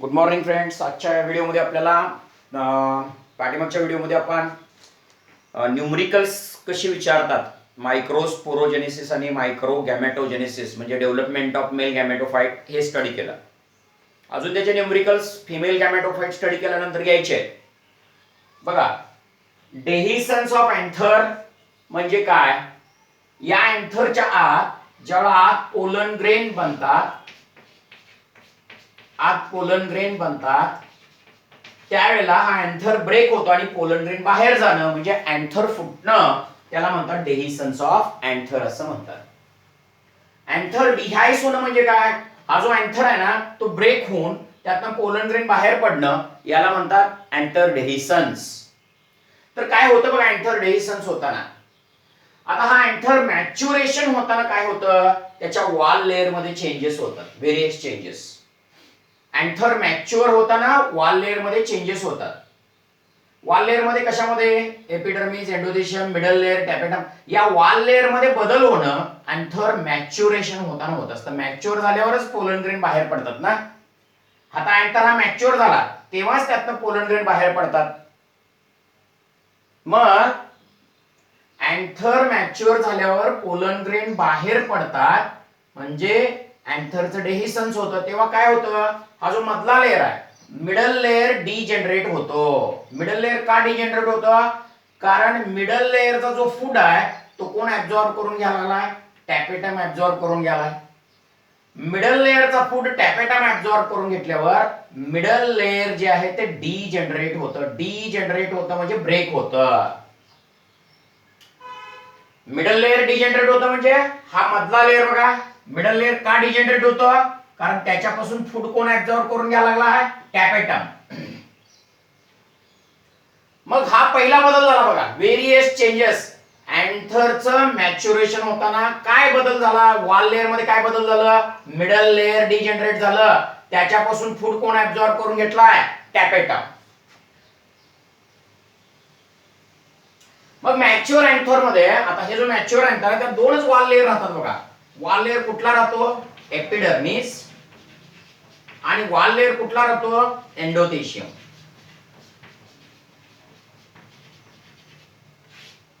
Good morning friends. आजच्या व्हिडिओमध्ये आपल्याला पाठीमागच्या व्हिडिओमध्ये आपण न्यूमरिकल्स कशी विचारतात, मायक्रोस्पोरोजेनेसिस आणि मायक्रो गॅमेटोजेनेसिस म्हणजे डेव्हलपमेंट ऑफ मेल गॅमेटोफाइट हे स्टडी केलं. अजून त्याचे न्यूमरिकल्स फिमेल गॅमेटोफाइट स्टडी केल्यानंतर घ्यायचे आहेत. बघा, डेहिसन्स ऑफ अँथर म्हणजे काय? या अँथरच्या आत जेव्हा आत पोलन ग्रेन बनतात त्यावेळेला हा अँथर ब्रेक होतो आणि पोलन ग्रेन बाहेर जाणं म्हणजे अँथर फुटणं, त्याला म्हणतात डेहिसन्स ऑफ अँथर असं म्हणतात. अँथर डिहायस होणं म्हणजे काय? हा जो अँथर आहे ना तो ब्रेक होऊन त्यातनं पोलन ग्रेन बाहेर पडणं याला म्हणतात अँथर डेहिसन्स. तर काय होतं बघा अँथर डेहिसन्स होताना? आता हा अँथर मॅच्युरेशन होताना काय होतं? त्याच्या वॉल लेअर मध्ये चेंजेस होतात, व्हेरियस चेंजेस. अँथर मॅच्युअर होताना वॉल लेअर मध्ये चेंजेस होतात. वॉल लेअर मध्ये कशामध्ये? Epidermis, endothelium, middle layer, tapetum या वॉल लेअर मध्ये बदल होणं अँथर मॅच्युरेशन होताना होत असतं. मॅच्युअर झाल्यावरच पोलन ग्रेन बाहेर पडतात ना. आता अँथर हा मॅच्युअर झाला तेव्हाच त्यातनं पोलन ग्रेन बाहेर पडतात. मग अँथर मॅच्युअर झाल्यावर पोलन ग्रेन बाहेर पडतात म्हणजे अँथरचं डेहिसन्स होतं. तेव्हा काय होतं? हा जो मधला लेअर आहे मिडल लेअर डिजनरेट होतो. मिडल लेअर का डिजनरेट होतं? कारण मिडल लेअरचा जो फूड आहे तो कोण ऍब्झॉर्ब करून घ्यायला लागलाय? टॅपेटम ऍब्झॉर्ब करून घ्यायलाय. मिडल लेअरचा फूड टॅपेटम ऍब्झॉर्ब करून घेतल्यावर मिडल लेअर जे आहे ते डिजनरेट होतं. डिजनरेट होतं म्हणजे ब्रेक होतं. मिडल लेअर डिजनरेट होतं म्हणजे हा मधला लेअर बघा, मिडल लेअर का डिजनरेट होतं? कारण त्याच्यापासून फूड कोण ऍब्झॉर्ब करून घ्यायला लागला आहे? टॅपेटम. मग हा पहिला बदल झाला बघा, व्हेरियस चेंजेस. अँथरचं मॅच्युरेशन होताना काय बदल झाला? वॉल लेअर मध्ये काय बदल झालं? मिडल लेअर डिजनरेट झालं. त्याच्यापासून फूड कोण ऍब्झॉर्ब करून घेतलाय? टॅपेटम. मग मॅच्युअर अँथर मध्ये आता हे जो मॅच्युअर अँथर आहे त्यात दोनच वॉल लेअर राहतात बघा. वॉल लेअर कुठला राहतो? एपिडर्मिस. आणि वॉल लेअर कुठला राहतो? एंडोथेलियम.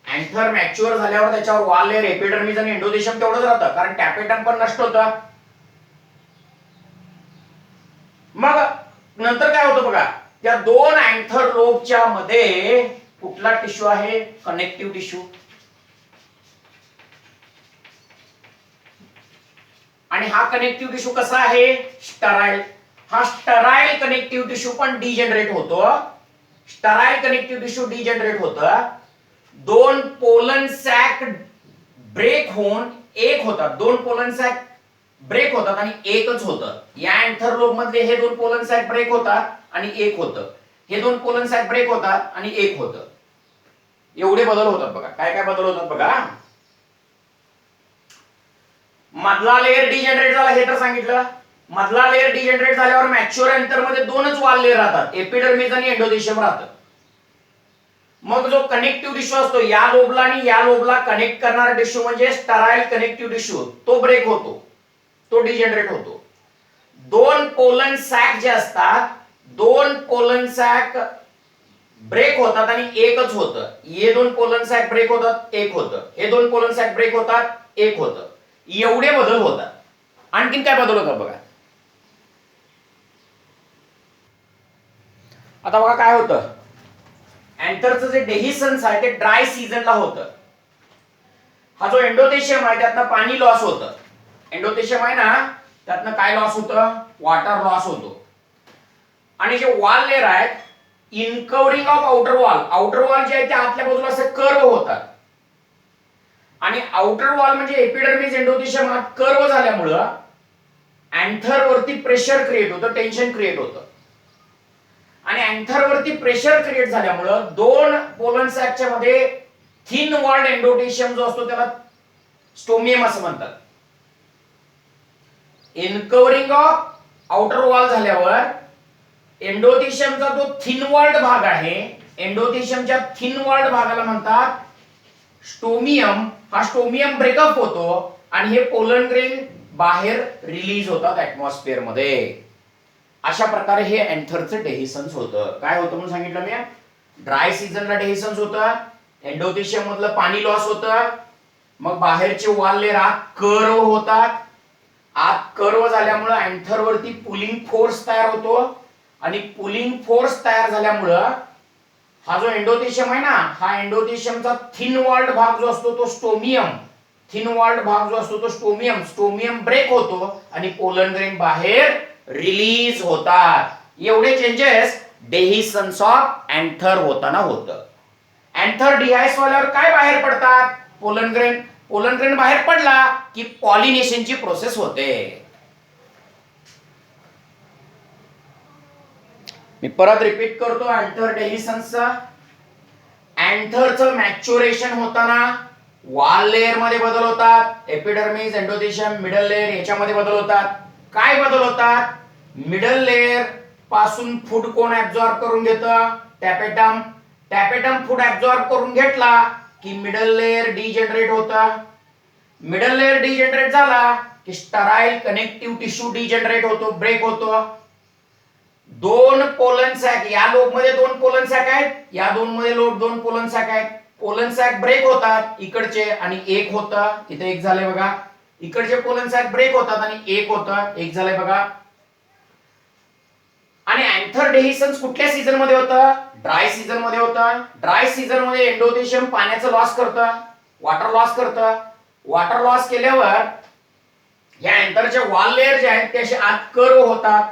अँथर मॅच्युअर झाल्यावर त्याच्यावर वॉल लेअर, एपिडर्मिस आणि एंडोथेलियम तेवढंच राहतं कारण टॅपेटम पण नष्ट होतं. मग नंतर काय होतं बघा, त्या दोन अँथर लोबच्या मध्ये कुठला टिश्यू आहे? Connective tissue. आणि हा कनेक्टिव्ह टिश्यू कसा आहे? स्टराइल. हा स्टराइल कनेक्टिव्ह टिश्यू पण डिजनरेट होतो. स्टराइल कनेक्टिव्ह टिश्यू डिजनरेट होतं. दोन पोलन सॅक ब्रेक होऊन एक होतात. दोन पोलन सॅक ब्रेक होतात आणि एकच होतं. या अँथर लोब मधले हे दोन पोलन सॅक ब्रेक होतात आणि एक होतं. हे दोन पोलन सॅक ब्रेक होतात आणि एक होतं. एवढे बदल होतात बघा. काय काय बदल होतात बघा. मधला लेअर डिजनरेट झाला हे तर सांगितलं. मधला लेअर डिजनरेट झाल्यावर मॅच्युअर अँथर मध्ये दोनच वॉल लेअर राहतात, एपिडर्मिस आणि एंडोथेलियम राहतं. मग जो कनेक्टिव्ह टिश्यू असतो या लोबला आणि या लोबला कनेक्ट करणारा टिश्यू म्हणजे स्टराइल कनेक्टिव्ह टिश्यू, तो ब्रेक होतो, तो डिजनरेट होतो. दोन पोलन सॅक जे असतात, दोन पोलन सॅक ब्रेक होतात आणि एकच होतं. हे दोन पोलन सॅक ब्रेक होतात, एक होतं. हे दोन पोलन सॅक ब्रेक होतात, एक होतं. एवढे बदल होतात. आणखीन काय बदल होतात बघा. आता बघा काय होतं, अँथरचं जे डेहिसन्स आहे ते ड्राय सीझनला होतं. हा जो एंडोथेलियम आहे त्यातनं पाणी लॉस होतं. एंडोथेलियम आहे ना त्यातनं काय लॉस होतं? वॉटर लॉस होतो. आणि जे वॉल लेअर आहेत, in covering of outer wall, outer wall जे आहे ते आतल्या बाजूला असे कर्व होतात. आणि आउटर वॉल म्हणजे एपिडर्मिस, एंडोथेलियम आत कर्व झाल्यामुळं अँथर वरती प्रेशर क्रिएट होतं, टेन्शन क्रिएट होतं. आणि अँथर वरती प्रेशर क्रिएट झाल्यामुळं दोन पोलन सॅकच्या मध्ये थिन वॉल्ड एंडोथेलियम जो असतो त्याला स्टोमियम असं म्हणतात. इनकवरिंग ऑफ आउटर वॉल झाल्यावर एंडोथेलियमचा जो थिन वॉल्ड भाग आहे, एंडोथेलियमच्या थिन वॉल्ड भागाला म्हणतात स्टोमियम. हा स्टोमियम ब्रेकअप होतो आणि हे पोलन ग्रेन बाहेर रिलीज होतात ऍटमॉस्फिअर मध्ये. अशा प्रकारे हे अँथरचं डेहिसन्स होतं. काय होतं म्हणून सांगितलं मी, ड्राय सीझनला डेहिसन्स होतं, एंडोथेशियम मधलं पाणी लॉस होतं, मग बाहेरचे वॉल लेयर आत कर्व होतात, आत कर्व झाल्यामुळं अँथर वरती पुलिंग फोर्स तयार होतो आणि पुलिंग फोर्स तयार झाल्यामुळं हा जो एंडोथेशियम आहे ना, हा एंडोथेशियमचा थिन वॉल्ड भाग जो असतो तो स्टोमियम, थिन वॉल्ड भाग जो असतो तो स्टोमियम ब्रेक होतो आणि पोलन ग्रेन बाहेर रिलीज होतात. एवढे चेंजेस डेहिसन्स ऑफ अँथर होताना होतं. अँथर डिहायस वाल्यावर काय बाहेर पडतात, पोलन ग्रेन बाहेर पडला की पॉलिनेशनची प्रोसेस होते. मी परत रिपीट करतो अँथर डेहिसन्सचा. अँथरचं मॅच्युरेशन होताना वॉल लेयर मध्ये बदल होतात, एपिडर्मिस, एंडोथेशियम, मिडल लेयर याच्यामध्ये बदल होतात. काय बदल होतात, मिडल लेयर पासून फूड कोण ऍब्सॉर्ब करून घेतं, टॅपेटम फूड ऍब्सॉर्ब करून घेतला की मिडल लेयर डिजनरेट होतं. मिडल लेयर डिजनरेट झाला की स्टराईल कनेक्टिव्ह टिश्यू डिजनरेट होतो, ब्रेक होतो. दोन पोलन सॅक, या लोब मध्ये दोन पोलन सॅक आहेत, या दोन मध्ये दोन पोलन सॅक आहेत. पोलन सॅक ब्रेक होतात इकडचे आणि एक होतं, इथे एक झालंय बघा. इकडचे पोलन सॅक ब्रेक होतात आणि एक होतं, एक झालंय बघा. आणि अँथर डेहिसन्स कुठल्या सीझन मध्ये होतं, ड्राय सीझन मध्ये होतं. ड्राय सीझन मध्ये एंडोथेशियम पाण्याचं लॉस करतं, वॉटर लॉस करतं. वॉटर लॉस केल्यावर या अँथरचे वॉल लेयर जे आहेत ते असे आत कर्व होतात.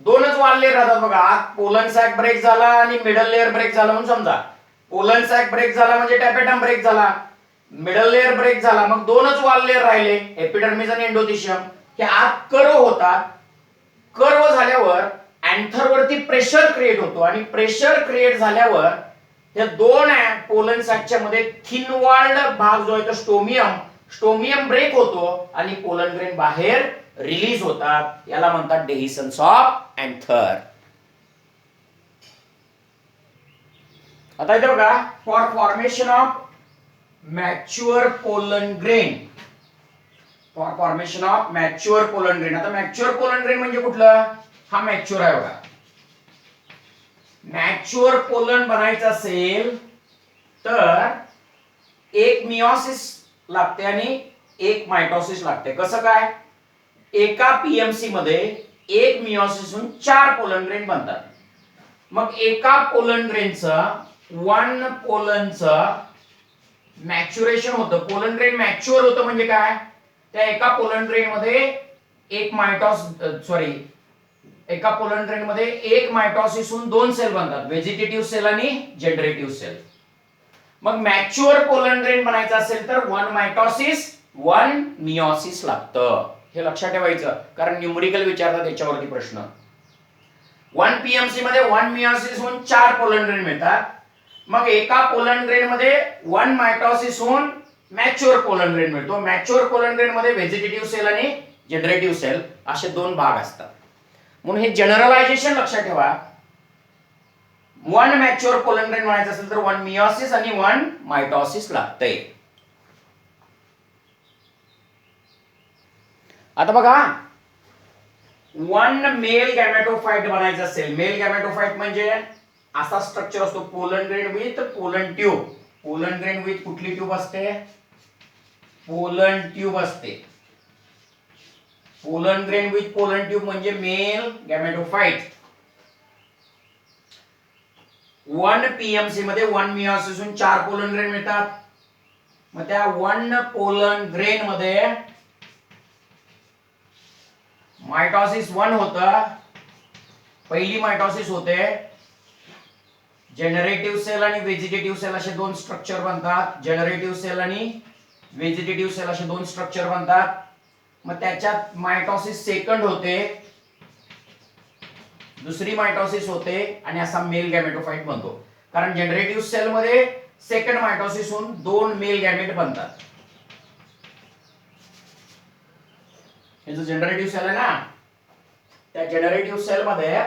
दोनच वॉल लेयर राहतात बघा, आत पोलन सॅक ब्रेक झाला आणि मिडल लेयर ब्रेक झाला म्हणून समजा. पोलन सॅक ब्रेक झाला म्हणजे टॅपेटम ब्रेक झाला, मिडल लेयर ब्रेक झाला, मग दोनच वॉल लेयर राहिले, एपिडर्मिस आणि एंडोथेशियम. हे आत कर्व होतात. कर्व झाल्यावर अँथर वरती प्रेशर क्रिएट होतो आणि प्रेशर क्रिएट झाल्यावर या दोन पोलन सॅकच्या मध्ये थिन वॉल्ड भाग जो आहे तो स्टोमियम ब्रेक होतो आणि पोलन ग्रेन बाहेर रिलीज होतात. याला म्हणतात डेहिसन्स ऑफ अँथर. आता इथे बघा, for formation of mature pollen grain, for formation of mature pollen grain. आता मॅच्युअर पोलन ग्रेन म्हणजे कुठलं, हा मॅच्युअर आहे बघा. मॅच्युअर पोलन बनायचं असेल तर एक मियोसिस लागते आणि एक मायटोसिस लागते. कसं काय, एका पीएमसी मध्ये एक मियोसिसहून 4 पोलन ग्रेन बनतात. मग एका पोलन ग्रेनचं 1 पोलनचं मॅच्युरेशन होतं, पोलन ग्रेन मॅच्युअर होतं म्हणजे काय, त्या एका पोलन ग्रेन मध्ये एका पोलन ग्रेन मध्ये एक मायटोसिसहून 2 सेल बनतात, व्हेजिटेटिव्ह सेल आणि जनरेटिव्ह सेल. मग मॅच्युअर पोलन ग्रेन बनायचं असेल तर 1 मायटोसिस 1 मियोसिस लागतं. हे लक्षात ठेवायचं, कारण न्यूमेरिकल विचारतात याच्यावरती प्रश्न. 1 पीएमसी मध्ये 1 मियोसिस होऊन 4 पोलन ग्रेन मिळतात. मग एका पोलन ग्रेन मध्ये 1 मायटोसिस होऊन मॅच्युअर पोलन ग्रेन मिळतो. मॅच्युअर पोलन ग्रेन मध्ये व्हेजिटेटिव्ह सेल आणि जनरेटिव्ह सेल असे 2 भाग असतात. म्हणून हे जनरलायझेशन लक्षात ठेवा. 1 मॅच्युअर पोलन ग्रेन म्हणायचं असेल तर 1 मियोसिस आणि 1 मायटोसिस लागतंय. आता बघा, 1 मेल गॅमेटोफाइट बनायचं असेल, मेल गॅमेटोफाइट म्हणजे असा स्ट्रक्चर असतो, pollen grain with pollen tube. Pollen grain with कुठली ट्यूब असते, पोलन ट्यूब असते. Pollen grain with pollen tube म्हणजे मेल गॅमेटोफाइट. 1 पीएमसी मध्ये 1 मियोसिसहून 4 पोलन ग्रेन मिळतात. मग त्या 1 पोलन ग्रेन मध्ये मायटोसिस 1 होतं, पहिली मायटोसिस होते. जनरेटिव्ह सेल आणि व्हेजिटेटिव्ह सेल असे 2 स्ट्रक्चर बनतात, जनरेटिव्ह सेल आणि व्हेजिटेटिव्ह सेल असे 2 स्ट्रक्चर बनतात. मग त्याच्यात मायटोसिस सेकंड होते, दुसरी मायटोसिस होते आणि असा मेल गॅमेटोफाइट बनतो. कारण जनरेटिव्ह सेल मध्ये सेकंड मायटोसिस होऊन 2 मेल गॅमेट बनतात. हे जो जनरेटिव्ह सेल आहे ना, त्या जनरेटिव्ह सेल मध्ये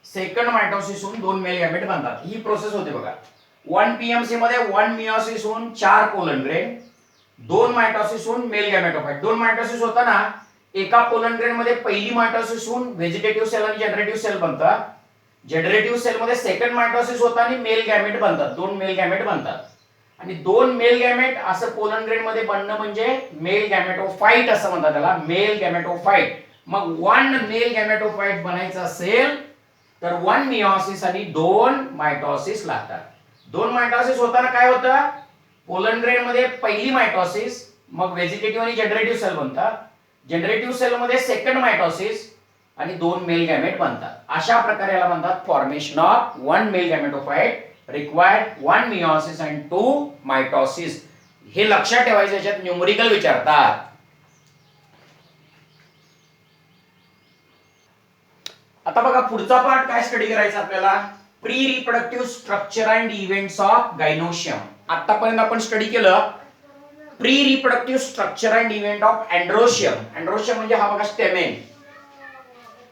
सेकंड मायटोसिस होऊन 2 मेल गॅमेट बनतात. ही प्रोसेस होते बघा. 1 पीएमसी मध्ये 1 मियोसिस होऊन 4 पोलन ग्रेन, 2 मायटोसिस होऊन मेल गॅमेटोफाइट. 2 मायटोसिस होताना एका पोलन ग्रेन मध्ये पहिली मायटोसिस होऊन व्हेजिटेटिव्ह सेल आणि जनरेटिव्ह सेल बनतात. जनरेटिव्ह सेल मध्ये सेकंड मायटोसिस होतं आणि मेल गॅमेट बनतात. 2 मेल गॅमेट बनतात. आणि 2 मेल गॅमेट असं पोलन ग्रेन मध्ये बनणं म्हणजे मेल गॅमेटोफाइट असं म्हणतात त्याला, मेल गॅमेटोफाइट. मग 1 मेल गॅमेटोफाइट बनायचं असेल तर 1 मियोसिस आणि 2 मायटोसिस लागतात. 2 मायटोसिस होताना काय होतं, पोलन ग्रेन मध्ये पहिली मायटोसिस, मग व्हेजिटेटिव्ह आणि जनरेटिव्ह सेल बनतात. जनरेटिव्ह सेल मध्ये सेकंड मायटोसिस आणि 2 मेल गॅमेट बनतात. अशा प्रकारे याला म्हणतात formation of 1 male gametophyte required 1 meiosis and 2 mitosis. हे लक्षात ठेवायचं, याच्यात न्यूमेरिकल विचारतात. आता बघा पुढचा पार्ट काय स्टडी करायचा आपल्याला, pre reproductive structure and events of gynoecium. आतापर्यंत आपण स्टडी केलं pre reproductive structure and event of androecium. Androecium म्हणजे हा बघा स्टेमेन.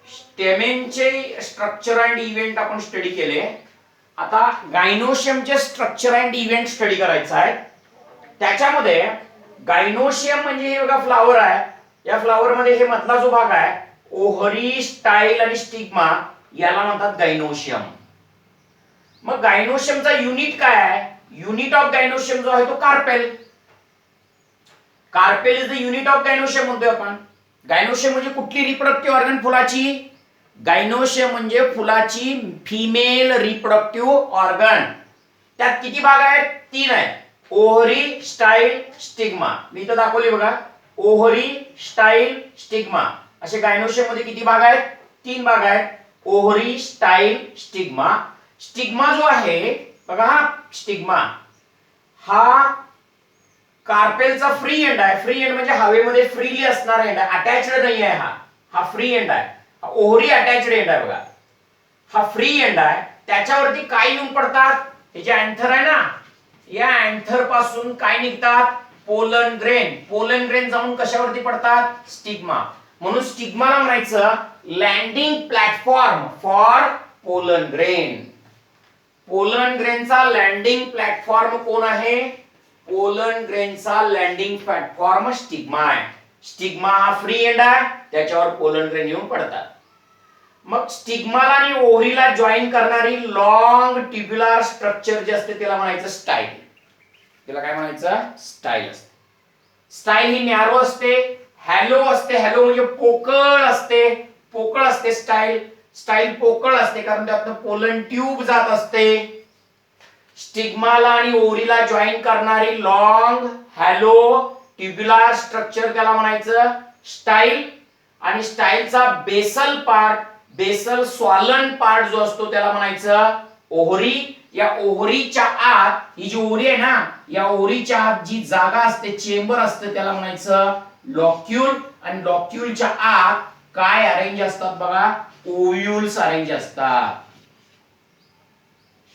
स्टेमेनचे स्ट्रक्चर अँड इव्हेंट आपण स्टडी केले. आता गायनोशियमचे स्ट्रक्चर अँड इव्हेंट स्टडी करायचं आहे. त्याच्यामध्ये गायनोशियम म्हणजे हे बघा फ्लावर आहे. या फ्लावर मध्ये हे मधला जो भाग आहे ओव्हरी, स्टाईल आणि स्टिग्मा, याला म्हणतात गायनोशियम. मग गायनोशियमचा युनिट काय आहे, युनिट ऑफ गायनोशियम जो आहे तो carpel. Carpel is the unit of gynoecium म्हणतोय आपण. गायनोशियम म्हणजे कुठली रिप्रोडक्टिव्ह ऑर्गन, फुलाची. गायनोशियम म्हणजे फुलाची फिमेल रिप्रोडक्टिव्ह ऑर्गन. त्यात किती भाग आहेत, 3 आहेत. Ovary, style, stigma. मी इथं दाखवली बघा, ओव्हरी, स्टाईल, स्टिग्मा. असे गायनोशियम मध्ये किती भाग आहेत, 3 भाग आहेत. Ovary, style, stigma. स्टिग्मा जो आहे बघा, हा स्टिग्मा हा कार्पेलचा फ्री एंड आहे. फ्री एंड म्हणजे हवेमध्ये फ्रीली असणारा एंड आहे, अटॅच्ड नाही आहे. हा फ्री एंड आहे. ओव्हरी अटॅच्ड एंड आहे बघा, हा फ्री एंड आहे. त्याच्यावरती काय येऊन पडतात, हे जे अँथर आहे ना, या अँथर पासून काय निघतात, पोलन ग्रेन. पोलन ग्रेन जाऊन कशावरती पडतात, स्टिग्मा. म्हणून स्टिग्माला म्हणायचं landing platform for pollen grain. Pollen ग्रेनचा लँडिंग प्लॅटफॉर्म कोण आहे, पोलन ग्रेनचा लँडिंग प्लॅटफॉर्म स्टिग्मा आहे. स्टिग्मा हा फ्री एंड आहे, त्याच्यावर पोलन ग्रेन येऊन पडतात. मग स्टिग्माला आणि ओव्हरीला जॉईन करणारी लॉंग ट्युब्युलर स्ट्रक्चर जे असते त्याला म्हणायचं स्टाईल. त्याला काय म्हणायचं, स्टाईल असते. स्टाईल ही नॅरो असते, हॅलो असते. हॅलो म्हणजे पोकळ असते, पोकळ असते स्टाईल. स्टाईल पोकळ असते कारण त्यातून पोलन ट्यूब जात असते. स्टिग्माला आणि ओव्हरीला जॉईन करणारी लॉंग हॅलो ट्युब्युलर स्ट्रक्चर त्याला म्हणायचं स्टाईल. आणि स्टाईलचा basal part, basal swollen part जो असतो त्याला म्हणायचं ओव्हरी. या ओव्हरीच्या आत, ही जी ओव्हरी आहे ना, या ओव्हरीच्या आत जी जागा असते, चेंबर असते, त्याला म्हणायचं लॉक्यूल. आणि लॉक्यूलच्या आत काय अरेंज असतात बघा, ओव्ह्यूल्स अरेंज असतात.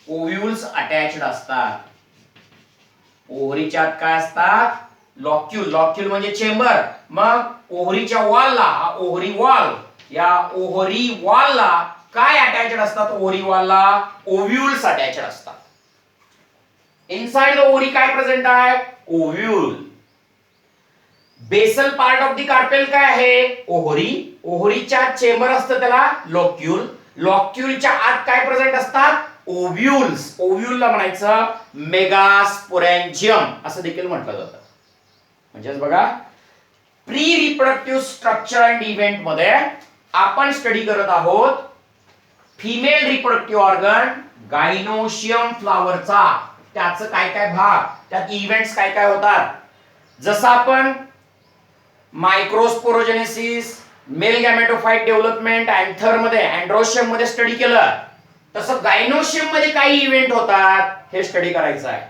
ओव्ह्यूल्स अटॅच्ड असतात. ओव्हरीच्या आत काय असतात, लॉक्यूल. लॉक्यूल म्हणजे चेंबर. मग ओव्हरीच्या वॉलला, ओव्हरी वॉल, या ओव्हरी वॉलला काय अटॅच्ड असतात, ओव्हरी वॉलला ओव्ह्यूल्स अटॅच्ड असतात. इनसाइड द ओव्हरी काय प्रेझेंट आहे, ovule. Basal part of the carpel काय आहे, ओव्हरी. ओव्हरीच्या चेंबर असतं त्याला लॉक्यूल. लॉक्यूलच्या आत काय प्रेझेंट असतात, ओव्ह्यूल्स. ओव्ह्यूलला म्हणायचं मेगास्पोरॅन्जियम असं देखील म्हटलं जातं. म्हणजेच बघा, pre reproductive structure and event मध्ये आपण स्टडी करत आहोत फिमेल रिप्रोडक्टिव्ह ऑर्गन गायनोशियम फ्लावरचा. त्याचं काय काय भाग, त्यात इव्हेंट्स काय काय होतात. जसं आपण मायक्रोस्पोरोजेनेसिस, मेल गॅमेटोफाइट डेव्हलपमेंट अँथर मध्ये, अँड्रोशियम मध्ये स्टडी केलं, तसं गायनोशियम मध्ये काही इव्हेंट होतात हे स्टडी करायचं आहे.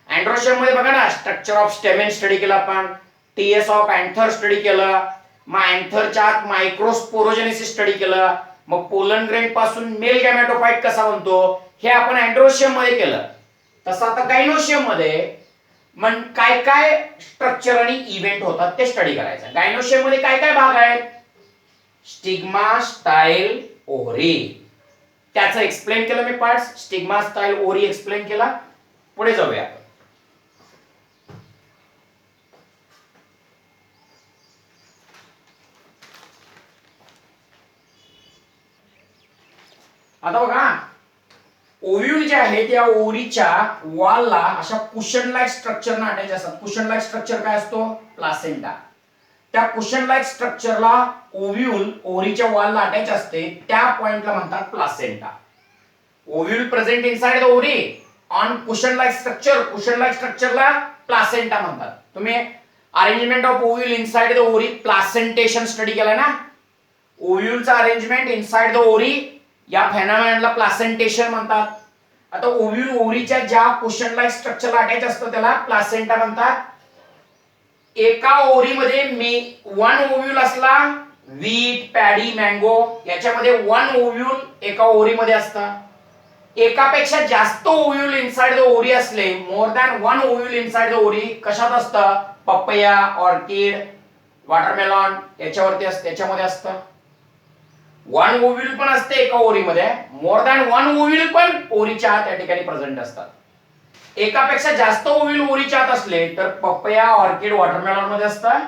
अँड्रोशियम मध्ये बघा ना, स्ट्रक्चर ऑफ स्टेमेन स्टडी केलं आपण, टीएस ऑफ अँथर स्टडी केलं, मग अँथरच्या आत मायक्रोस्पोरोजेनेसिस स्टडी केलं, मग पोलन ग्रेन पासून मेल गॅमेटोफाइट कसा बनतो हे आपण अँड्रोशियम मध्ये केलं. तसं आता गायनोशियम मध्ये मग काय काय स्ट्रक्चर आणि इव्हेंट होतात ते स्टडी करायचं. गायनोशियम मध्ये काय काय भाग आहेत, स्टिग्मा, स्टाईल, ओव्हरी. त्याचं एक्सप्लेन केलं मी parts. Stigma, style, ovary explain केला. पुढे जाऊया. आता बघा ओव्ह्यूल जे आहे त्या ओव्हरीच्या वॉलला अशा कुशन लाईक स्ट्रक्चर ना अटॅच असतात. कुशन लाईक स्ट्रक्चर काय असतो? प्लासेंटा. त्या कुशन लाईक स्ट्रक्चरला ओव्ह्यूल ओव्हरीच्या वॉलला अटॅच असते, त्या पॉइंटला म्हणतात placenta. Ovule present inside the ovary on cushion like structure. Cushion like स्ट्रक्चरला प्लासेंटा म्हणतात. तुम्ही arrangement of ovule inside the ovary placentation study केलाय ना. ओव्ह्यूलचा अरेंजमेंट इनसाइड द ओव्हरी या फेनॉमेनॉनला प्लासेंटेशन म्हणतात. आता ओव्ह्यूल ओव्हरीच्या ज्या कुशन लाईक स्ट्रक्चरला अटॅच असतो त्याला प्लासेंटा म्हणतात. एका ओव्हरीमध्ये वन ओव्ह्यूल असला, व्हीट, पॅडी, मँगो याच्यामध्ये वन ओव्ह्यूल एका ओव्हरीमध्ये असतं. एकापेक्षा जास्त ओव्ह्यूल इनसाइड द ओव्हरी असले, more than one ovule inside the ovary कशात असतं? पपया, ऑर्किड, वॉटरमेलॉन याच्यावरती असतं, त्याच्यामध्ये असतं. वन ओव्ह्यूल पण असते एका ओव्हरीमध्ये, मोर दॅन वन ओव्ह्यूल पण ओव्हरीच्या त्या ठिकाणी प्रेझेंट असतात. एकापेक्षा जास्त ओव्ह्यूल ओव्हरीच्या आत असले तर पपया, ऑर्किड, वॉटरमेलॉन मध्ये असतात,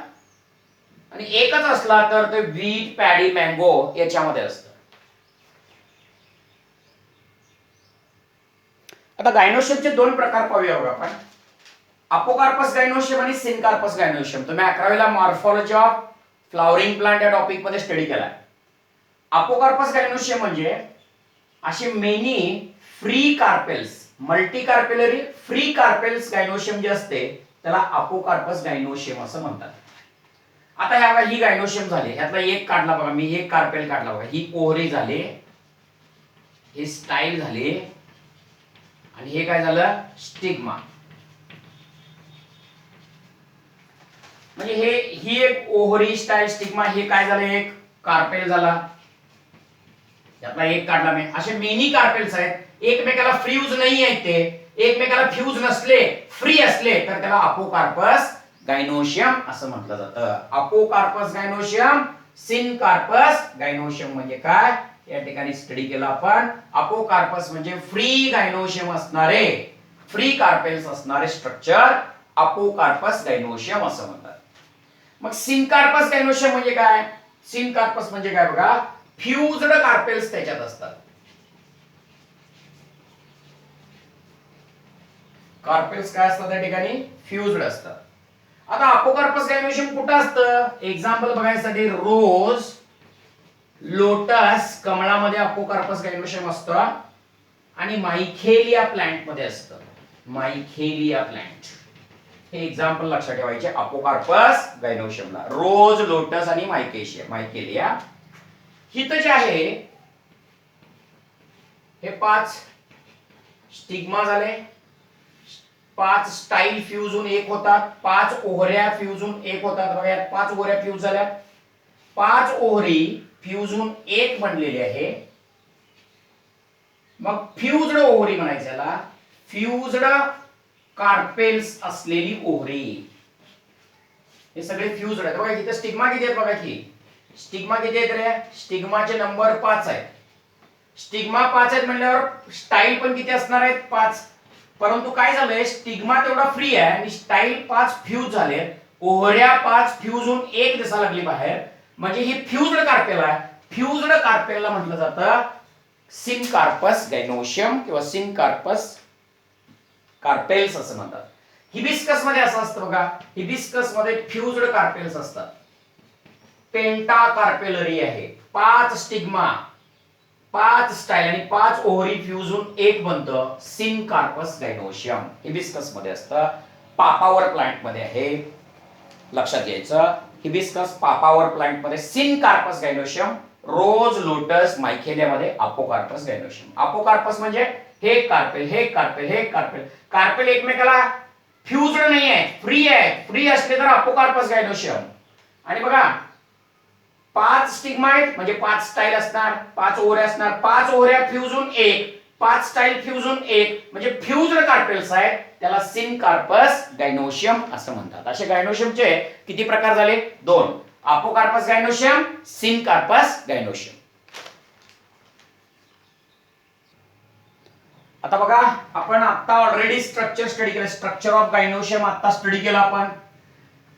आणि एकच असला तर ते व्हीट, पॅडी, मँगो याच्यामध्ये असतं. आता गायनोशियमचे दोन प्रकार पाहूया आपण. अपोकार्पस गायनोशियम आणि सिनकार्पस गायनोशियम. तुम्ही 11वीला मॉर्फॉलॉजी ऑफ फ्लॉवरिंग प्लांट या टॉपिक मध्ये स्टडी केलाय. अपोकार्पस गायनोशियम म्हणजे अशी many free carpels, multi carpellary free carpels gynoecium जे असते त्याला अपोकार्पस गायनोशियम असं म्हणतात. आता ह्या ही गायनोशियम झाले, ह्यातला एक काढला बघा, मी एक कार्पेल काढला बघा. ही ओहरी झाले, हे स्टाईल झाले, आणि हे काय झालं? स्टिग्मा. म्हणजे ही एक ओहरी, स्टाईल, स्टिग्मा, हे काय झालं? एक कार्पेल झाला. यातला एक काढला मी. असे मेनी कार्पेल्स आहेत, एकमेकाला फ्यूज नाही आहेत, ते एकमेकाला फ्यूज नसले, फ्री असले तर त्याला अपोकार्पस गायनोशियम असं म्हटलं जातं. अपोकार्पस गायनोशियम, सिनकार्पस गायनोशियम म्हणजे काय या ठिकाणी स्टडी केला आपण. अपोकार्पस म्हणजे फ्री गायनोशियम असणारे, फ्री कार्पेल्स असणारे स्ट्रक्चर अपोकार्पस गायनोशियम असं म्हणतात. मग सिनकार्पस गायनोशियम म्हणजे काय? सिनकार्पस म्हणजे काय बघा, फ्यूज्ड कार्पेल्स त्याच्यात असतात. कार्पेल्स काय असतात त्या ठिकाणी? फ्यूज्ड असतात. आता अपोकार्पस गायनोशियम कुठं असतं? एक्झाम्पल बघायसाठी रोज, लोटस, कमळामध्ये अपोकार्पस गायनोशियम असतं, आणि मायखेलिया प्लांट मध्ये असतं. मायखेलिया प्लांट हे एक्झाम्पल लक्षात ठेवायचे अपोकार्पस गायनोशियमला. रोज, लोटस आणि मायखेलिया. हिथं जे आहे हे 5 स्टिग्मा झाले, 5 स्टाईल फ्यूज होऊन एक होतात, 5 ओहऱ्या फ्यूज होऊन एक होतात. बघा यात 5 ओहऱ्या फ्यूज झाल्या, 5 ओहरी फ्यूज होऊन एक बनलेली आहे. मग फ्यूज्ड ओहरी म्हणायचं याला, फ्यूज्ड कार्पेल्स असलेली ओहरी. हे सगळे फ्यूज्ड आहेत. बघा इथे स्टिग्मा किती आहेत? बघा की स्टिग्मा किती आहेत रे? स्टिग्माचे नंबर 5 आहेत. स्टिग्मा 5 आहेत म्हणल्यावर स्टाईल पण किती असणार आहेत? 5. परंतु काय झालंय, स्टिग्मा तेवढा फ्री आहे आणि स्टाईल 5 फ्यूज झाले, ओहऱ्या 5 फ्यूज होऊन एक दिसा लागली बाहेर, म्हणजे ही फ्यूज्ड कार्पेल आहे. फ्यूज्ड कार्पेलला म्हटलं जातं सिनकार्पस गायनोशियम किंवा सिनकार्पस कार्पेल्स असं म्हणतात. हिबिस्कस मध्ये असं असतं बघा, हिबिस्कस मध्ये फ्यूज्ड कार्पेल्स असतात. पेंटा कार्पेलरी आहे, 5 स्टिग्मा, 5 स्टाईल आणि 5 ओहरी फ्यूज होऊन एक बनतं सिनकार्पस गायनोशियम. हिबिस्कस मध्ये असतं, पापावर प्लांट मध्ये आहे, लक्षात घ्यायचं. हिबिस्कस, पापावर प्लांट मध्ये सिनकार्पस गायनोशियम, रोज, लोटस, मायखेलिया मध्ये अपोकार्पस गायनोशियम. अपोकार्पस म्हणजे हे कार्पेल, हे कार्पेल, हे कार्पेल. कार्पेल एकमेकाला फ्यूज्ड नाही आहे, फ्री आहे. फ्री असले तर अपोकार्पस गायनोशियम. आणि बघा 5 स्टिग्मा आहेत म्हणजे 5 स्टाईल असणार, 5 ओहऱ्या असणार, 5 ओहऱ्या फ्यूज होऊन एक, 5 स्टाईल फ्यूज होऊन एक, म्हणजे फ्यूज्ड कार्पेल्स आहेत, त्याला सिनकार्पस गायनोशियम असं म्हणतात. असे गायनोशियमचे किती प्रकार झाले? 2. अपोकार्पस गायनोशियम, सिनकार्पस गायनोशियम. आता बघा आपण आता ऑलरेडी स्ट्रक्चर स्टडी केलं. स्ट्रक्चर ऑफ गायनोशियम आता स्टडी केलं आपण.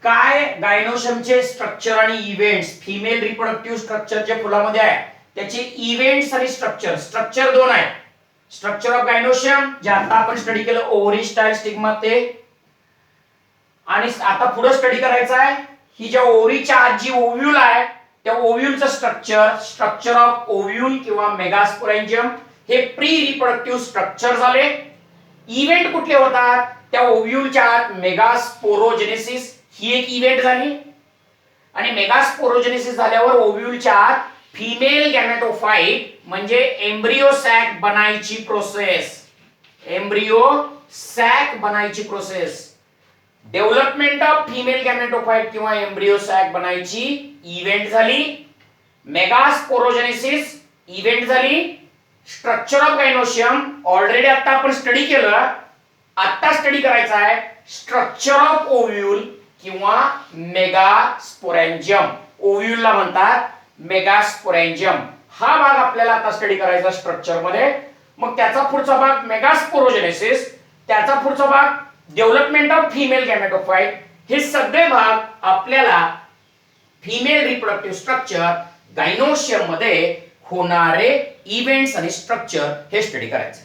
काय गायनोशियमचे स्ट्रक्चर आणि इव्हेंट्स, फिमेल रिप्रोडक्टिव्ह स्ट्रक्चर जे फुलामध्ये आहे त्याचे इव्हेंट्स आणि स्ट्रक्चर. स्ट्रक्चर दोन आहेत. स्ट्रक्चर ऑफ गायनोशियम जे आता आपण स्टडी केलं, ओव्हरी स्टाईल स्टिग्मा ते, आणि आता पुढे स्टडी करायचा आहे ही ज्या ओव्हरीच्या आत जी ओव्ह्यूल आहे त्या ओव्ह्यूलचं स्ट्रक्चर, स्ट्रक्चर ऑफ ओव्ह्यूल किंवा मेगास्पोरेंजियम. हे प्री रिप्रोडक्टिव्ह स्ट्रक्चर झाले. इव्हेंट कुठले होतात? त्या ओव्ह्यूलच्या आत मेगास्पोरोजेनेसिस ही एक इव्हेंट झाली, आणि मेगास्पोरोजेनेसिस झाल्यावर ओव्ह्यूलच्या आत फिमेल गॅमेटोफाइट म्हणजे एम्ब्रियो सॅक बनायची प्रोसेस, एम्ब्रियो सॅक बनायची प्रोसेस, डेव्हलपमेंट ऑफ फिमेल गॅमेटोफाइट किंवा एम्ब्रियो सॅक बनायची इव्हेंट झाली. मेगास्पोरोजेनेसिस इव्हेंट झाली. स्ट्रक्चर ऑफ गायनोशियम ऑलरेडी आता आपण स्टडी केलं. आता स्टडी करायचा आहे स्ट्रक्चर ऑफ ओव्ह्यूल किंवा मेगास्पोरेंजियम. ओव्ह्यूलला म्हणतात मेगास्पोरेंजियम. हा भाग आपल्याला आता स्टडी करायचा स्ट्रक्चर मध्ये. मग त्याचा पुढचा भाग मेगास्पोरोजेनेसिस, त्याचा पुढचा भाग डेव्हलपमेंट ऑफ फिमेल गॅमेटोफाइट. हे सगळे भाग आपल्याला फिमेल रिप्रोडक्टिव्ह स्ट्रक्चर गायनोशियम मध्ये होणारे इव्हेंट्स आणि स्ट्रक्चर हे स्टडी करायचं.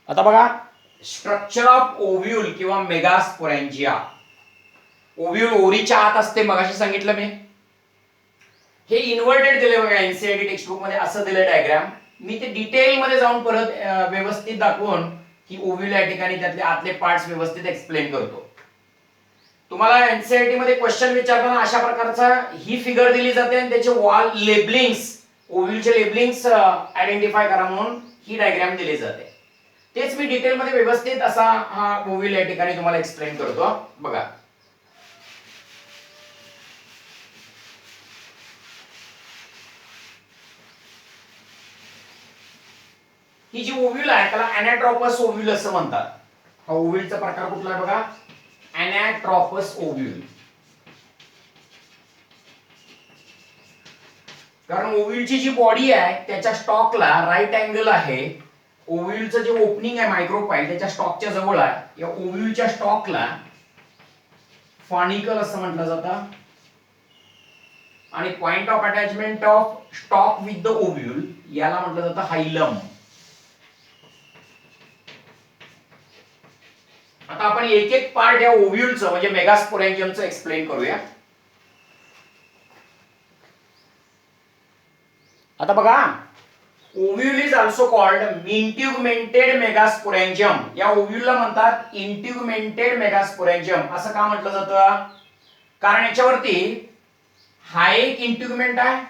आता बघा स्ट्रक्चर ऑफ ओव्ह्यूल किंवा मेगास्पोरेंजिया. ओव्ह्यूल ओव्हरीच्या आत असते, मगाशी सांगितलं मी. हे इन्व्हर्टेड दिले बघा एनसीईआरटी टेक्स्ट बुक मध्ये, असं दिलं डायग्राम. मी ते डिटेल मध्ये जाऊन परत व्यवस्थित दाखवून की ओव्ह्यूल या ठिकाणी त्यातले आतले पार्ट्स व्यवस्थित एक्सप्लेन करतो. तुम्हाला एनसीईआरटी मध्ये क्वेश्चन विचारताना अशा प्रकारचा ही फिगर दिली जाते आणि त्याचे वॉल लेबलिंग्स, ओव्ह्यूलचे लेबलिंग्स आयडेंटिफाय करा म्हणून ही डायग्राम दिली जाते. तेच मी डिटेल मध्ये व्यवस्थित असा हा ओव्ह्यूल या ठिकाणी तुम्हाला एक्सप्लेन करतो. बघा ही जी ओव्ह्यूल आहे त्याला अनॅट्रोपस ओव्ह्यूल असं म्हणतात. हा ओव्ह्यूलचा प्रकार कुठला आहे बघा, अनॅट्रोपस ओव्ह्यूल. कारण ओव्ह्यूलची जी बॉडी आहे त्याच्या स्टॉकला राईट अँगल आहे. ओव्ह्यूलचं जे ओपनिंग आहे मायक्रोपाइल त्याच्या स्टॉकच्या जवळ आहे. या ओव्ह्यूलच्या स्टॉकला फॉनिकल असं म्हटलं जातं, आणि point of attachment of stalk with the ovule याला म्हटलं जातं हायलम. आता आपण एक एक पार्ट या ओव्ह्यूलचं म्हणजे मेगास्पोरेंजियमचं एक्सप्लेन करूया. आता बघा ovule is also called इंटिग्युमेंटेड megasporangium. या ओव्ह्यूलला म्हणतात इंटिग्युमेंटेड मेगास्पोरेंजियम. असं का म्हटलं जातं? कारण याच्यावरती हा एक इंटिग्युमेंट आहे,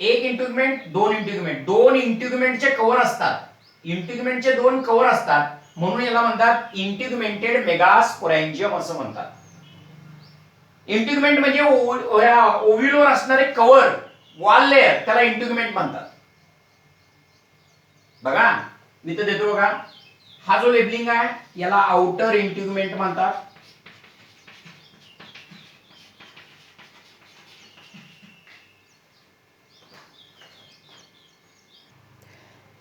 एक इंटिग्युमेंट, दोन इंटिग्युमेंट, दोन इंटिग्युमेंटचे कव्हर असतात. इंटिग्युमेंटचे दोन कव्हर असतात म्हणून याला म्हणतात इंटिग्युमेंटेड मेगास्पोरेंजियम असं म्हणतात. इंटिग्युमेंट म्हणजे ओव्ह्यूलवर असणारे कव्हर, वॉल लेअर, त्याला इंटिग्युमेंट म्हणतात. बघा मी तर देतो बघा, हा जो लेबलिंग आहे याला आउटर इंटिग्युमेंट म्हणतात.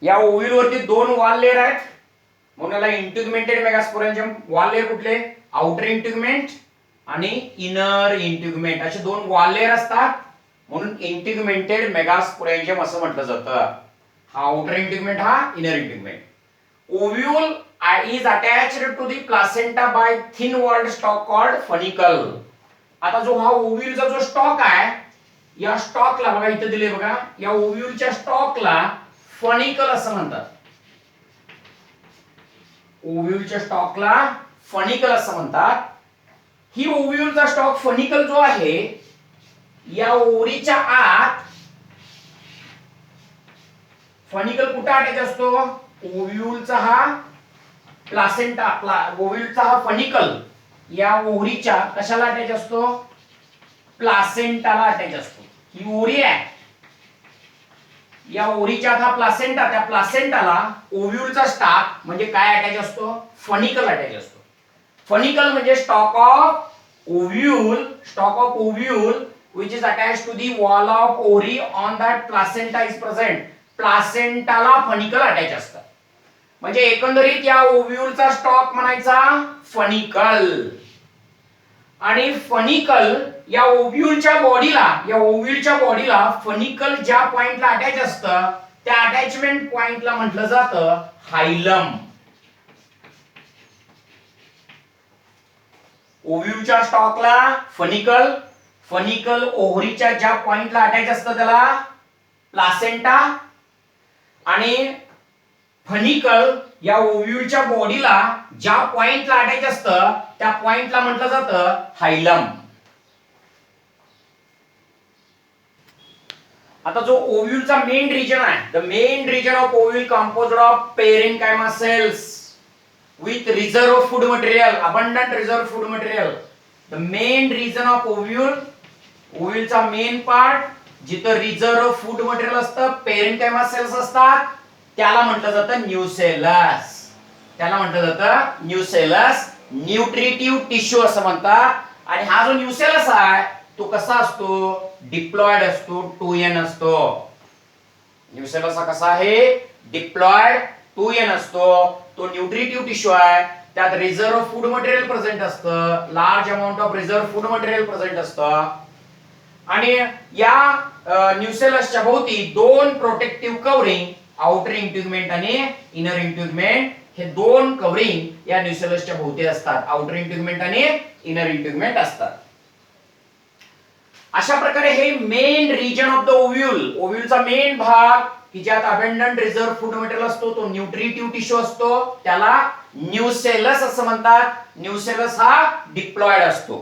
या ओव्ह्यूल वरती दोन वॉल लेअर आहेत म्हणून याला इंटिग्युमेंटेड मेगास्पोरेंजियम. वॉल लेअर कुठले? आउटर इंटिग्युमेंट आणि इनर इंटिग्युमेंट असे दोन वॉल लेअर असतात म्हणून इंटिग्युमेंटेड मेगास्पोरेंजियम असं म्हटलं जातं. हा आउटर इंटिग्युमेंट, हा inner integument. Ovule is attached to the placenta by thin walled stalk called funicle. आता जो हा ओव्ह्यूलचा जो स्टॉक आहे या स्टॉकला बघा इथे दिले बघा, या ओव्ह्यूलच्या स्टॉकला फनिकल असं म्हणतात. ओव्ह्यूलच्या स्टॉकला फनिकल असं म्हणतात. ही ओव्ह्यूलचा स्टॉक फनिकल जो आहे या ओव्हरीच्या आत, फनिकल कुठे अटॅच असतो? ओव्ह्यूलचा हा प्लासेंटा, ओव्ह्यूलचा हा फनिकल या ओव्हरीच्या कशाला अटॅच असतो? प्लासेंटाला अटॅच असतो. ही ओव्हरी आहे, या ओव्हरीच्या आत हा प्लासेंटा, त्या प्लासेंटाला ओव्ह्यूलचा स्टॉक म्हणजे काय अटॅच असतो? फनिकल अटॅच असतो. फनिकल म्हणजे stalk of ovule, stalk of ovule which is attached to the wall of ovary on that placenta is present. प्लासेंटाला फनिकल अटॅच असतं. म्हणजे एकंदरीत या ओव्ह्यूलचा स्टॉक म्हणायचा फनिकल. आणि फनिकल या ओव्ह्यूलच्या बॉडीला फनिकल ज्या पॉइंटला अटॅच असतं त्या अटॅचमेंट पॉइंटला म्हटलं जातं हायलम. ओव्ह्यूलच्या स्टॉकला फनिकल ओव्हरीच्या ज्या पॉइंटला अटॅच असतं त्याला प्लासेंटा, आणि फनिकल या ओव्ह्यूलच्या बॉडीला ज्या पॉइंटला अटॅच असतं त्या पॉइंटला म्हटलं जातं हायलम. आता जो ओव्ह्यूलचा मेन रिजन आहे, the main region of ovule composed of parenchyma cells with reserve food material, abundant reserve food material. The main reason of ओव्ह्यूलचा मेन पार्ट जिथं रिझर्व फूड मटेरियल असतं, पेरेन्काइमा सेल्स असतात, त्याला म्हटलं जातं न्यूसेलस. न्यूट्रिटिव्ह टिश्यू असं म्हणतात. आणि हा जो न्यूसेलस आहे तो कसा असतो? डिप्लॉइड असतो, 2n असतो. न्यूसेलस हा कसा आहे? डिप्लॉइड 2n असतो. तो न्यूट्रिटिव्ह टिश्यू आहे, त्यात रिझर्व फूड मटेरियल प्रेझेंट असतं, large amount of reserve food material present असतं. आणि या न्यूसेलसच्या भोवती दोन प्रोटेक्टिव्ह कव्हरिंग, आउटर इंट्युगमेंट आणि इनर इंट्युगमेंट, हे दोन कव्हरिंग या न्यूसेलसच्या भोवती असतात. आउटर इंट्युगमेंट आणि इनर इंट्युगमेंट असतात. अशा प्रकारे हे मेन रिजन ऑफ द ओव्ह्यूलचा मेन भाग की ज्यात अबंडंट रिझर्व फूड मटेरियल असतो, तो न्यूट्रिटिव्ह टिश्यू असतो, त्याला न्यूसेलस असं म्हणतात. न्यूसेलस हा डिप्लॉइड असतो.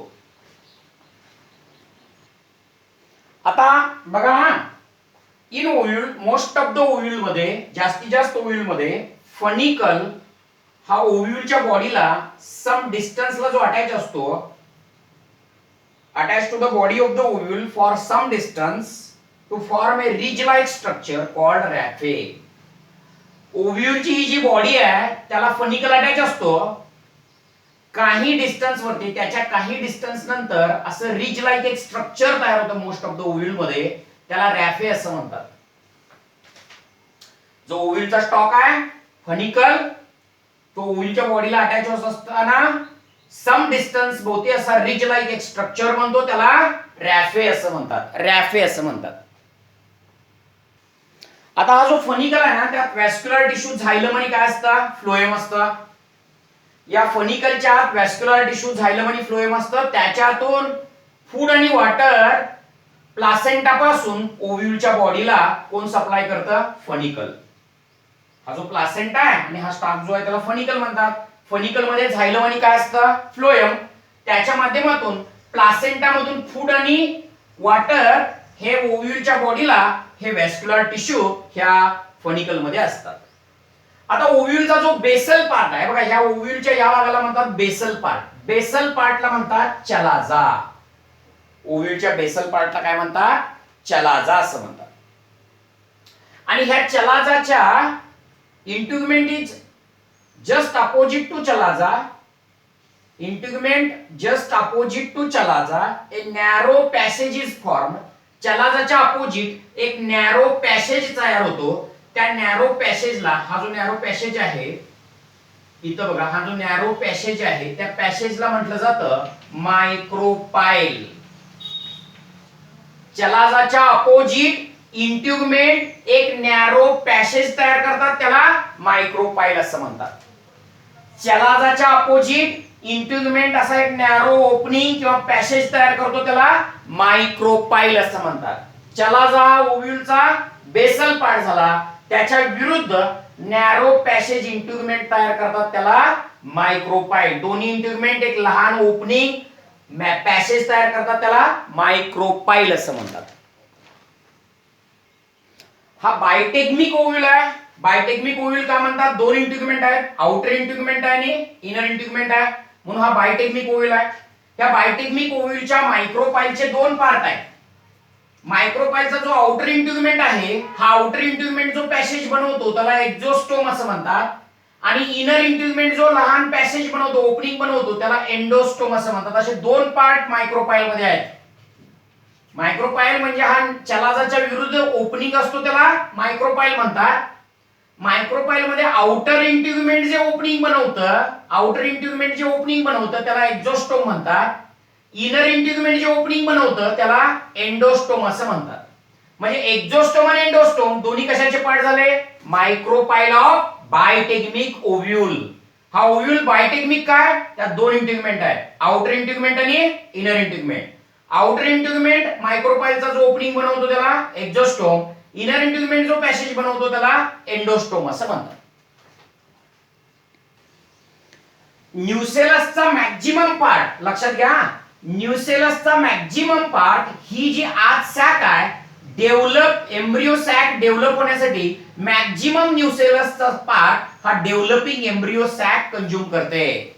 आता बघा, in ovule, most of the ovule मध्ये, जास्तीत जास्त ओव्ह्यूल मध्ये फनिकल हा ओव्ह्यूलच्या बॉडीला सम डिस्टन्सला जो अटॅच असतो, attach to the body of the ovule for some distance to form a ridge-like structure called raphe. ओव्ह्यूलची ही जी बॉडी आहे त्याला फनिकल अटॅच असतो. काही डिस्टन्स वरती, त्याच्या काही डिस्टन्स नंतर असं रिज लाईक एक स्ट्रक्चर तयार होतं मोस्ट ऑफ द ओव्ह्यूल मध्ये, त्याला रॅफे असं म्हणतात. जो ओव्ह्यूलचा स्टॉक आहे फनिकल, तो ओव्ह्यूलच्या बॉडीला अटॅच होत असताना सम डिस्टन्स भोवती असा रिज लाईक एक स्ट्रक्चर बनतो, त्याला रॅफे असं म्हणतात. आता हा जो फनिकल आहे ना, त्यात व्हॅस्क्युलर टिश्यू, झायलम आणि काय असतं? फ्लोएम असतं. या फनिकलच्या आत व्हॅस्क्युलर टिश्यू, झायलम आणि फ्लोएम असतं. त्याच्यातून फूड आणि वॉटर प्लासेंटा पासून ओव्ह्यूलच्या बॉडीला कोण सप्लाय करतं? फनिकल. हा जो प्लासेंटा आहे आणि हा स्टॉक जो आहे त्याला फनिकल म्हणतात. फनिकल मध्ये झायलम आणि काय असतं? फ्लोएम. त्याच्या माध्यमातून प्लासेंटा मधून फूड आणि वॉटर हे ओव्ह्यूलच्या बॉडीला, हे व्हॅस्क्युलर टिश्यू ह्या फनिकल मध्ये असतात. आता ओव्ह्यूलचा जो बेसल पार्ट आहे बघा, ह्या ओव्ह्यूलच्या या भागाला म्हणतात बेसल पार्ट. बेसल पार्टला म्हणतात चलाजा. ओव्ह्यूलच्या बेसल पार्टला काय म्हणतात? चलाजा असं म्हणतात. आणि ह्या चलाजाच्या integument is just opposite to chalaza. A narrow passage is formed. चलाजाच्या अपोजिट एक नॅरो पॅसेज तयार होतो. त्या नॅरो पॅसेजला, हा जो नॅरो पॅसेज आहे इथं बघा, हा जो नॅरो पॅसेज आहे त्या पॅसेजला म्हटलं जातं मायक्रोपाईल. चलाजाच्या अपोजिट इंट्युगमेंट एक नॅरो पॅसेज तयार करतात, त्याला मायक्रोपाईल असं म्हणतात. चलाजाच्या अपोजिट इंट्युगमेंट असा एक नॅरो ओपनिंग किंवा पॅसेज तयार करतो, त्याला मायक्रोपाईल असं म्हणतात. चलाजा ओव्ह्यूलचा बेसल पार्ट झाला, त्याच्या विरुद्ध नॅरो पॅसेज इंट्युगमेंट तयार करतात, त्याला मायक्रोपाईल. दोन्ही इंट्युगमेंट एक लहान ओपनिंग पॅसेज तयार करतात, त्याला मायक्रोपाईल असं म्हणतात. हा बायटेग्मिक ओव्ह्यूल आहे. बायटेग्मिक ओव्ह्यूल का म्हणतात? दोन इंट्युगमेंट आहेत, आउटर इंट्युगमेंट आहे आणि इनर इंट्युगमेंट आहे, म्हणून हा बायटेग्मिक ओव्ह्यूल आहे. या बायटेग्मिक ओव्ह्यूलच्या मायक्रोपाईलचे दोन पार्ट आहेत. मायक्रोपाईलचा जो आउटर इंट्युगमेंट आहे, हा आउटर इंट्युगमेंट जो पॅसेज बनवतो त्याला एक्झोस्टोम असं म्हणतात. आणि इनर इंट्युगमेंट जो लहान पॅसेज बनवतो, ओपनिंग बनवतो, त्याला एंडोस्टोम असं म्हणतात. असे दोन पार्ट मायक्रोपाईल मध्ये आहेत. मायक्रोपाईल म्हणजे हा चलाजाच्या विरुद्ध ओपनिंग असतो, त्याला मायक्रोपाईल म्हणतात. मायक्रोपाईल मध्ये आउटर इंट्युगमेंट जे ओपनिंग बनवतं त्याला एक्झोस्टोम म्हणतात. इनर इंटिग्युमेंट जे ओपनिंग बनवतं त्याला एंडोस्टोम असं म्हणतात. म्हणजे एक्झोस्टोम आणि एंडोस्टोम दोन्ही कशाचे पार्ट झाले? मायक्रोपाइल ऑफ बायटेगमिक ओव्ह्यूल. हा ओव्ह्यूल बायटेगमिक काय? त्यात दोन इंटिग्युमेंट आहेत, आउटर इंटिग्युमेंट आणि इनर इंटिग्युमेंट. आउटर इंटिग्युमेंट मायक्रोपाइलचा जो ओपनिंग बनवतो त्याला एक्झोस्टोम, इनर इंटिग्युमेंट जो पॅसेज बनवतो त्याला एंडोस्टोम असं म्हणतात. न्यूसेलसचा मॅक्झिमम पार्ट लक्षात घ्या, न्यूसेलसचा मॅक्झिमम पार्ट ही जी आत सॅक आहे, डेव्हलप एम्ब्रियो सॅक डेव्हलप होण्यासाठी मॅक्झिमम न्यूसेलसचा पार्ट हा डेव्हलपिंग एम्ब्रियो सॅक कंझ्युम करते.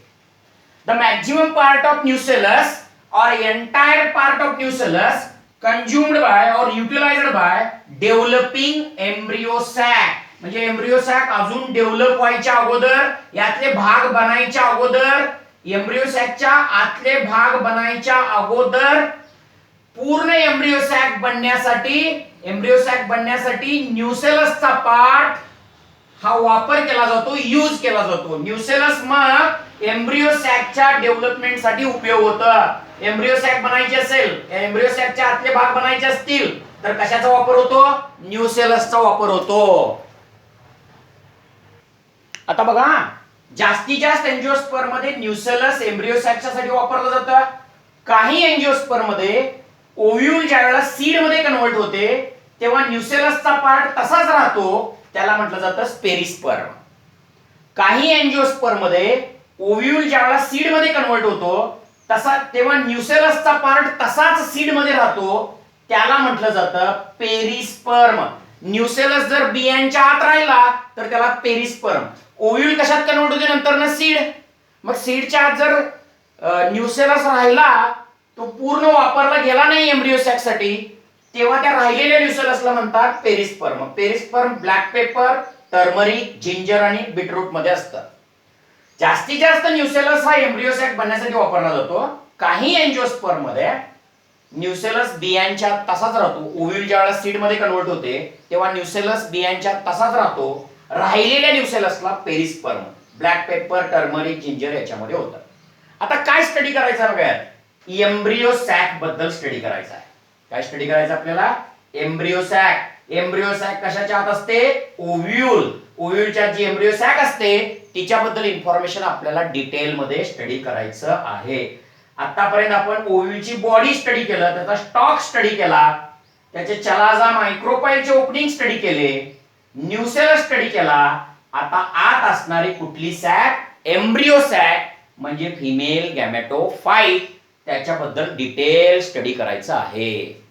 The maximum part of nucellus or entire part of nucellus consumed by or utilized by developing embryo sac. म्हणजे embryo sack अजून develop व्हायच्या अगोदर, यातले भाग बनायच्या अगोदर, एम्ब्रियो सॅकच्या आतले भाग बनायच्या अगोदर पूर्ण एम्ब्रियो सॅक बनण्यासाठी न्यूसेलसचा पार्ट हा वापर केला जातो, यूज केला जातो. न्यूसेलस मग एम्ब्रियो सॅकच्या डेव्हलपमेंट साठी उपयोग होतं. एम्ब्रियो सॅक बनायचे असेल, एम्ब्रियो सॅकच्या आतले भाग बनायचे असतील तर कशाचा वापर होतो? न्यूसेलसचा वापर होतो. आता बघा, जास्तीत जास्त एंजिओस्पर्म मध्ये न्यूसेलस एम्ब्रियो सॅकच्या साठी वापरलं जातं. काही एंजिओस्पर्म मध्ये ओव्ह्यूल ज्यावेळेला सीड मध्ये कन्वर्ट होते तेव्हा न्यूसेलसचा पार्ट तसाच राहतो, त्याला म्हटलं जातं स्पेरिस्पर्म. काही एंजिओस्पर्म मध्ये ओव्ह्यूल ज्यावेळेला सीड मध्ये कन्वर्ट होतो तसा तेव्हा न्यूसेलसचा पार्ट तसाच सीड मध्ये राहतो, त्याला म्हटलं जातं पेरिस्पर्म. न्यूसेलस जर बियांच्या आत राहिला तर त्याला पेरिस्पर्म. ओव्ह्यूल कशात कन्वर्ट होते नंतर ना? सीड. मग सीडच्या आत जर न्यूसेलस राहिला, तो पूर्ण वापरला गेला नाही एम्ब्रियो सॅक साठी, तेव्हा त्या राहिलेल्या न्यूसेलसला म्हणतात perisperm. Perisperm black pepper, turmeric, ginger आणि बीटरूट मध्ये असतं. जास्तीत जास्त न्यूसेलस हा एम्ब्रियो सॅक बनण्यासाठी वापरला जातो. काही एंजिओस्पर्म मध्ये न्यूसेलस बियांच्या तसाच राहतो. ओव्ह्यूल ज्यावेळेला सीड मध्ये कन्वर्ट होते तेव्हा न्यूसेलस बियांच्या तसाच राहतो. राहिलेल्या न्यूसेलसला perisperm, black pepper, turmeric, ginger याच्यामध्ये होतं. आता काय स्टडी करायचं बघा, एम्ब्रियो सॅक बद्दल स्टडी करायचा आहे. काय स्टडी करायचं आपल्याला? Embryo sack. एम्ब्रियो सॅक कशाच्या आत असते? ओव्ह्यूल. ओव्ह्यूलच्या जी एम्ब्रियो सॅक असते तिच्याबद्दल इन्फॉर्मेशन आपल्याला डिटेल मध्ये स्टडी करायचं आहे. आतापर्यंत आपण ओव्ह्यूलची बॉडी स्टडी केलं, त्याचा स्टॉक स्टडी केला, त्याचे चलाजा मायक्रोपाइलचे ओपनिंग स्टडी केले, न्यूसेलस स्टडी केला. आता आत असणारी कुठली सॅक? एम्ब्रियो सॅक म्हणजे फिमेल गॅमेटोफाइट, त्याच्याबद्दल डिटेल स्टडी करायचं आहे.